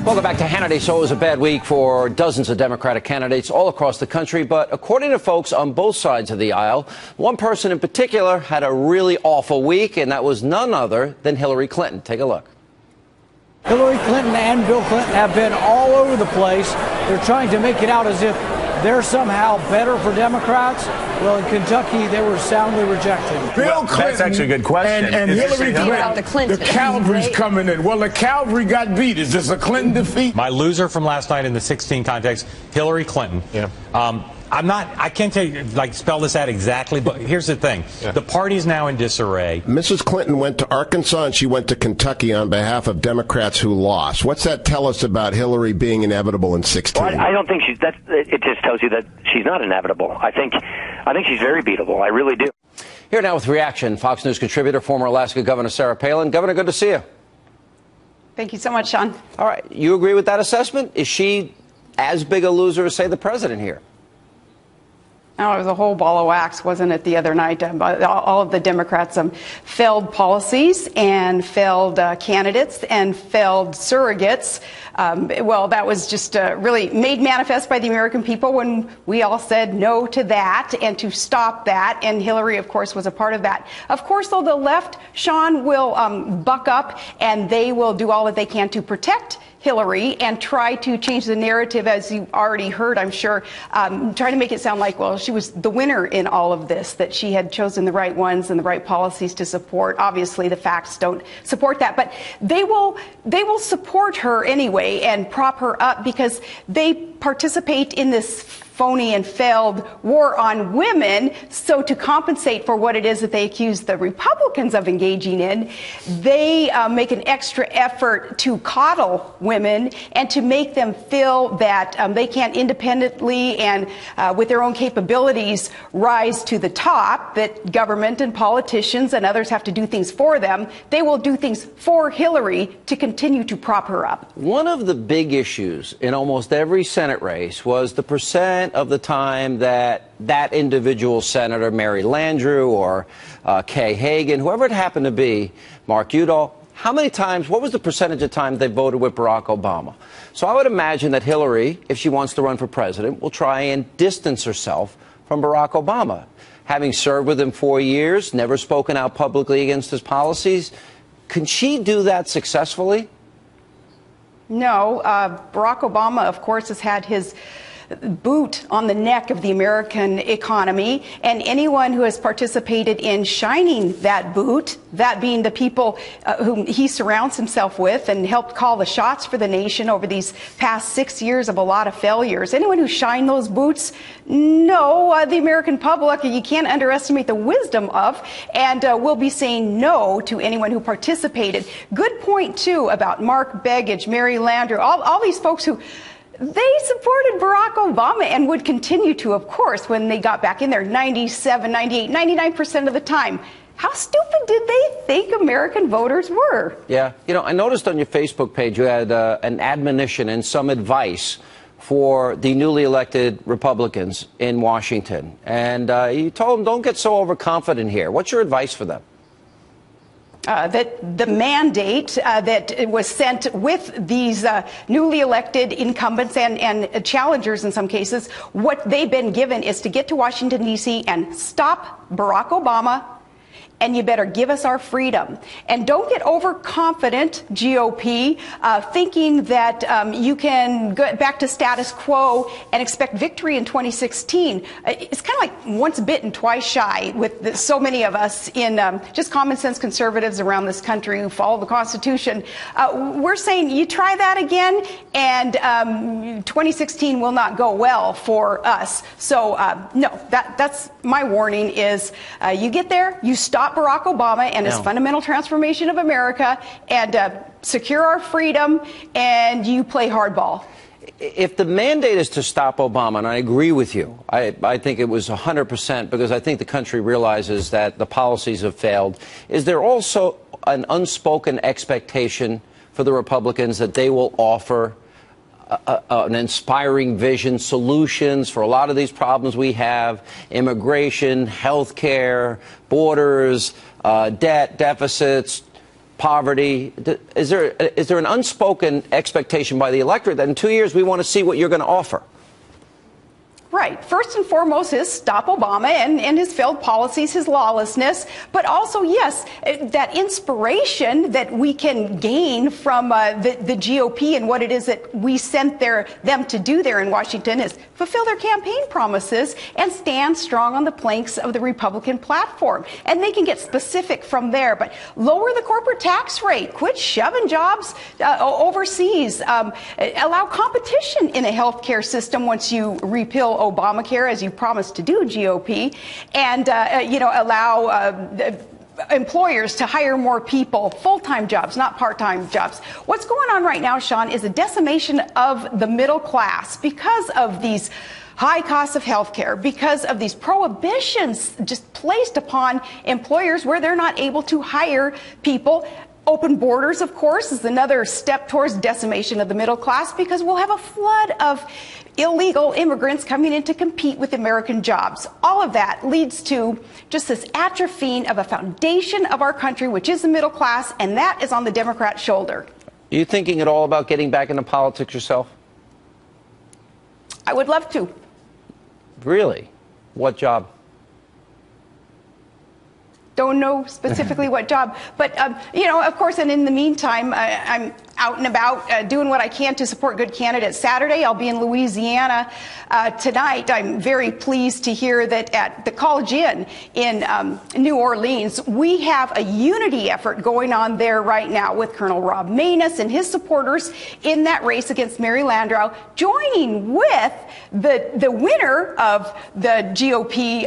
Welcome back to Hannity. So it was a bad week for dozens of Democratic candidates all across the country. But according to folks on both sides of the aisle, one person in particular had a really awful week, and that was none other than Hillary Clinton. Take a look. Hillary Clinton and Bill Clinton have been all over the place. They're trying to make it out as if they're somehow better for Democrats. Well, in Kentucky, they were soundly rejected. Bill Clinton, that's actually a good question. And Hillary Clinton, the cavalry's coming in. Well, the cavalry got beat. Is this a Clinton defeat? My loser from last night in the 16 context, Hillary Clinton. Yeah. I can't tell you, spell this out exactly, but here's the thing. Yeah. The party's now in disarray. Mrs. Clinton went to Arkansas and she went to Kentucky on behalf of Democrats who lost. What's that tell us about Hillary being inevitable in 16? Well, I don't think it just tells you that she's not inevitable. I think she's very beatable. I really do. Here now with reaction, Fox News contributor, former Alaska Governor Sarah Palin. Governor, good to see you. Thank you so much, Sean. All right. You agree with that assessment? Is she as big a loser as, say, the president here? Oh, it was a whole ball of wax, wasn't it, the other night? All of the Democrats failed policies and failed candidates and failed surrogates. Well, that was just really made manifest by the American people when we all said no to that and to stop that. And Hillary, of course, was a part of that. Of course, though, the left, Sean, will buck up and they will do all that they can to protect Hillary and try to change the narrative, as you already heard, I'm sure, trying to make it sound like, well, she was the winner in all of this, that she had chosen the right ones and the right policies to support. Obviously, the facts don't support that, but they will support her anyway and prop her up because they participate in this phony and failed war on women. So to compensate for what it is that they accuse the Republicans of engaging in, they make an extra effort to coddle women and to make them feel that they can't independently and with their own capabilities rise to the top, that government and politicians and others have to do things for them. They will do things for Hillary to continue to prop her up. One of the big issues in almost every Senate race was the percent of the time that individual senator, Mary Landrieu or Kay Hagan, whoever it happened to be, Mark Udall, how many times, what was the percentage of time they voted with Barack Obama? So I would imagine that Hillary, if she wants to run for president, will try and distance herself from Barack Obama. Having served with him 4 years, never spoken out publicly against his policies, can she do that successfully? No. Barack Obama, of course, has had his boot on the neck of the American economy, and anyone who has participated in shining that boot, that being the people whom he surrounds himself with and helped call the shots for the nation over these past 6 years of a lot of failures, anyone who shined those boots, no, the American public, you can't underestimate the wisdom of, and will be saying no to anyone who participated. Good point, too, about Mark Begich, Mary Landrieu, all these folks who they supported Barack Obama and would continue to, of course, when they got back in there 97, 98, 99% of the time. How stupid did they think American voters were? Yeah. You know, I noticed on your Facebook page you had an admonition and some advice for the newly elected Republicans in Washington. And you told them, don't get so overconfident here. What's your advice for them? That the mandate that was sent with these newly elected incumbents and challengers in some cases, what they've been given is to get to Washington, D.C. and stop Barack Obama, and you better give us our freedom. And don't get overconfident, GOP, thinking that you can go back to status quo and expect victory in 2016. It's kind of like once bitten, twice shy with so many of us in just common sense conservatives around this country who follow the Constitution. We're saying you try that again, and 2016 will not go well for us. So, no, that's my warning is you get there, you stop Barack Obama and his fundamental transformation of America and secure our freedom, and you play hardball. If the mandate is to stop Obama, and I agree with you, I think it was 100% because I think the country realizes that the policies have failed, is there also an unspoken expectation for the Republicans that they will offer an inspiring vision, solutions for a lot of these problems we have, immigration, health care, borders, debt, deficits, poverty. Is there an unspoken expectation by the electorate that in 2 years we want to see what you're going to offer? Right. First and foremost is stop Obama and his failed policies, his lawlessness, but also, yes, that inspiration that we can gain from the GOP and what it is that we sent them to do there in Washington is fulfill their campaign promises and stand strong on the planks of the Republican platform. And they can get specific from there, but lower the corporate tax rate, quit shoving jobs overseas, allow competition in a healthcare system once you repeal Obamacare, as you promised to do, GOP, and allow employers to hire more people, full-time jobs, not part-time jobs. What's going on right now, Sean, is a decimation of the middle class because of these high costs of health care, because of these prohibitions just placed upon employers where they're not able to hire people. Open borders, of course, is another step towards decimation of the middle class because we'll have a flood of illegal immigrants coming in to compete with American jobs. All of that leads to just this atrophying of a foundation of our country, which is the middle class, and that is on the Democrat shoulder. Are you thinking at all about getting back into politics yourself? I would love to. Really? What job? Don't know specifically what job, but of course, and in the meantime, I'm out and about doing what I can to support good candidates. Saturday, I'll be in Louisiana. Tonight, I'm very pleased to hear that at the College Inn in New Orleans, we have a unity effort going on there right now with Colonel Rob Maness and his supporters in that race against Mary Landrieu, joining with the winner of the GOP,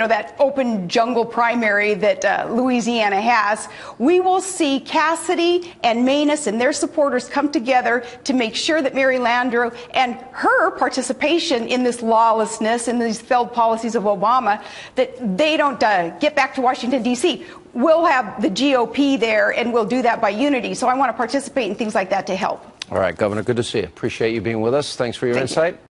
that open jungle primary that Louisiana has. We will see Cassidy and Maness and their supporters come together to make sure that Mary Landrieu and her participation in this lawlessness and these failed policies of Obama, that they don't get back to Washington, D.C. We'll have the GOP there, and we'll do that by unity. So I want to participate in things like that to help. All right, Governor, good to see you. Appreciate you being with us. Thanks for your insight.